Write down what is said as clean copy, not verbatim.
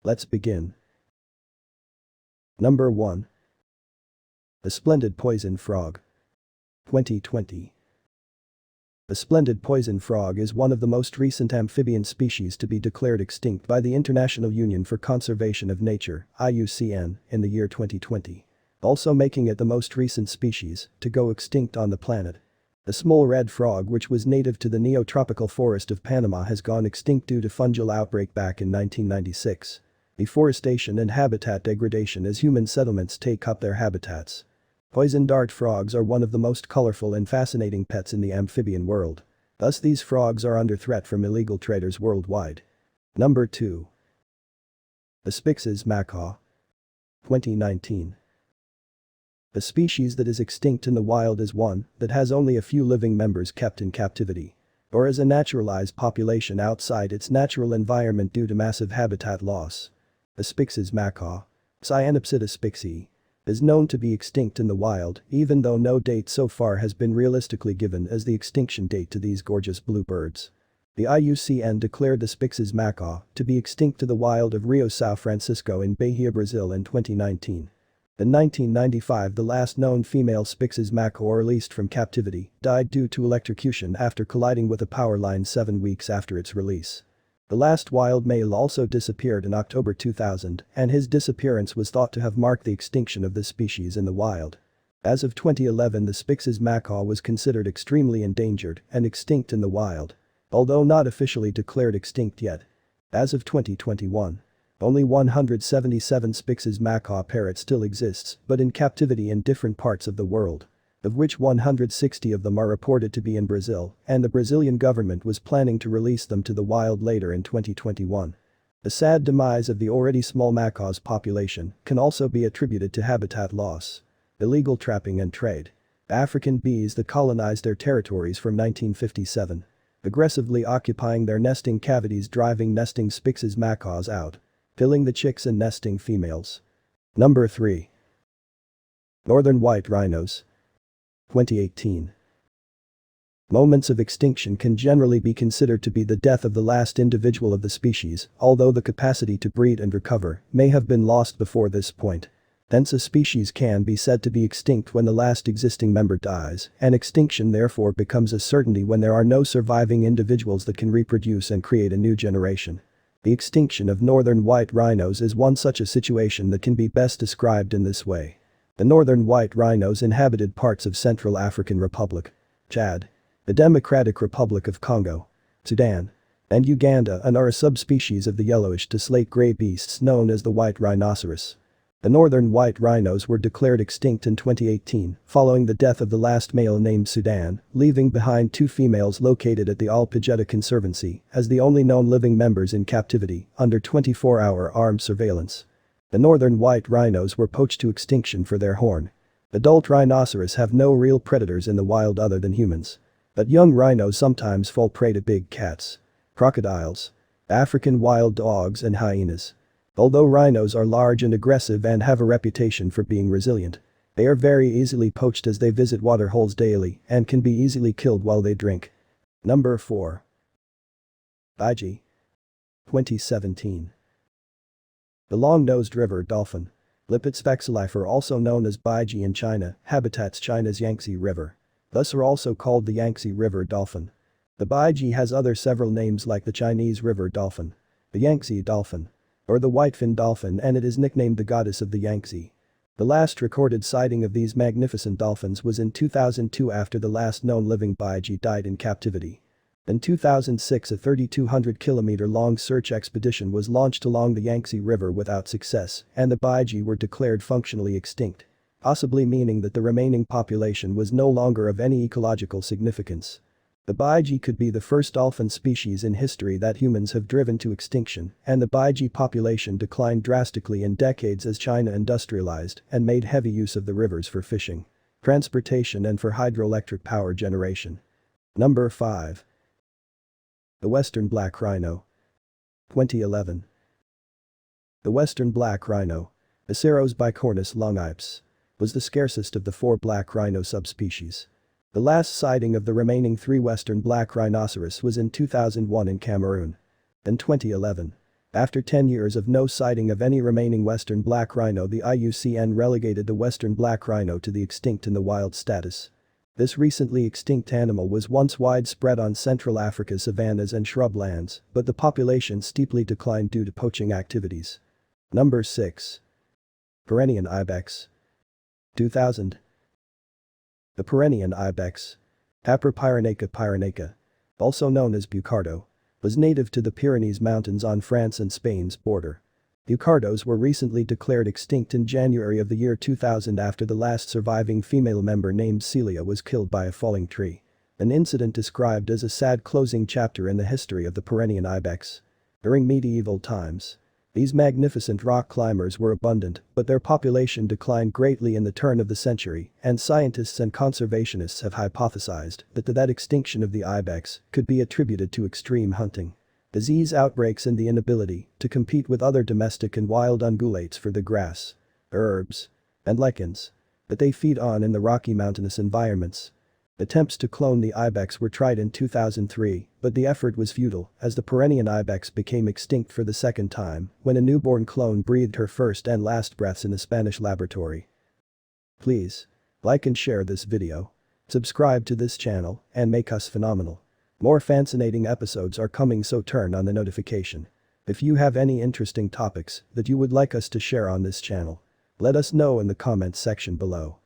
Let's begin. Number 1. The splendid poison frog. 2020. The splendid poison frog is one of the most recent amphibian species to be declared extinct by the International Union for Conservation of Nature (IUCN) in the year 2020. Also making it the most recent species to go extinct on the planet. The small red frog, which was native to the neotropical forest of Panama, has gone extinct due to fungal outbreak back in 1996. Deforestation and habitat degradation as human settlements take up their habitats. Poison dart frogs are one of the most colorful and fascinating pets in the amphibian world. Thus these frogs are under threat from illegal traders worldwide. Number 2. The Spix's macaw. 2019. The species that is extinct in the wild is one that has only a few living members kept in captivity. Or as a naturalized population outside its natural environment due to massive habitat loss. The Spix's macaw, Cyanopsitta spixi, is known to be extinct in the wild, even though no date so far has been realistically given as the extinction date to these gorgeous blue birds. The IUCN declared the Spix's macaw to be extinct to the wild of Rio São Francisco in Bahia, Brazil in 2019. In 1995, the last known female Spix's macaw released from captivity died due to electrocution after colliding with a power line 7 weeks after its release. The last wild male also disappeared in October 2000, and his disappearance was thought to have marked the extinction of this species in the wild. As of 2011, the Spix's macaw was considered extremely endangered and extinct in the wild, although not officially declared extinct yet. As of 2021, only 177 Spix's macaw parrots still exists, but in captivity in different parts of the world, of which 160 of them are reported to be in Brazil, and the Brazilian government was planning to release them to the wild later in 2021. The sad demise of the already small macaw's population can also be attributed to habitat loss, illegal trapping and trade. African bees that colonized their territories from 1957, aggressively occupying their nesting cavities, driving nesting Spix's macaws out, killing the chicks and nesting females. Number 3. Northern white rhinos. 2018. Moments of extinction can generally be considered to be the death of the last individual of the species, although the capacity to breed and recover may have been lost before this point. Hence a species can be said to be extinct when the last existing member dies, and extinction therefore becomes a certainty when there are no surviving individuals that can reproduce and create a new generation. The extinction of northern white rhinos is one such a situation that can be best described in this way. The northern white rhinos inhabited parts of Central African Republic, Chad, the Democratic Republic of Congo, Sudan, and Uganda, and are a subspecies of the yellowish to slate gray beasts known as the white rhinoceros. The northern white rhinos were declared extinct in 2018 following the death of the last male named Sudan, leaving behind 2 females located at the Al Pajeta Conservancy as the only known living members in captivity under 24-hour armed surveillance. The northern white rhinos were poached to extinction for their horn. Adult rhinoceros have no real predators in the wild other than humans. But young rhinos sometimes fall prey to big cats, crocodiles, African wild dogs and hyenas. Although rhinos are large and aggressive and have a reputation for being resilient, they are very easily poached as they visit waterholes daily and can be easily killed while they drink. Number 4. Baiji. 2017. The long-nosed river dolphin, Lepus vexillifer, also known as baiji in China, habitats China's Yangtze River. Thus are also called the Yangtze River dolphin. The baiji has other several names like the Chinese river dolphin, the Yangtze dolphin, or the whitefin dolphin, and it is nicknamed the goddess of the Yangtze. The last recorded sighting of these magnificent dolphins was in 2002 after the last known living baiji died in captivity. In 2006, a 3,200-kilometer-long search expedition was launched along the Yangtze River without success, and the baiji were declared functionally extinct, possibly meaning that the remaining population was no longer of any ecological significance. The baiji could be the first dolphin species in history that humans have driven to extinction, and the baiji population declined drastically in decades as China industrialized and made heavy use of the rivers for fishing, transportation, and for hydroelectric power generation. Number 5. The western black rhino. 2011. The western black rhino, Aceros bicornis longips, was the scarcest of the 4 black rhino subspecies. The last sighting of the remaining 3 western black rhinoceros was in 2001 in Cameroon. In 2011, After 10 years of no sighting of any remaining western black rhino, the IUCN relegated the western black rhino to the extinct in the wild status. This recently extinct animal was once widespread on Central Africa's savannas and shrublands, but the population steeply declined due to poaching activities. Number 6. Pyrenean ibex. 2000. The Pyrenean ibex, Apra pyrenaica, also known as bucardo, was native to the Pyrenees Mountains on France and Spain's border. Bucardos were recently declared extinct in January of the year 2000 after the last surviving female member named Celia was killed by a falling tree. An incident described as a sad closing chapter in the history of the Pyrenean ibex. During medieval times, these magnificent rock climbers were abundant, but their population declined greatly in the turn of the century, and scientists and conservationists have hypothesized that extinction of the ibex could be attributed to extreme hunting, disease outbreaks and the inability to compete with other domestic and wild ungulates for the grass, herbs, and lichens that they feed on in the rocky mountainous environments. Attempts to clone the ibex were tried in 2003, but the effort was futile as the Pyrenean ibex became extinct for the second time when a newborn clone breathed her first and last breaths in a Spanish laboratory. Please like and share this video, subscribe to this channel, and make us phenomenal. More fascinating episodes are coming, so turn on the notification. If you have any interesting topics that you would like us to share on this channel, let us know in the comments section below.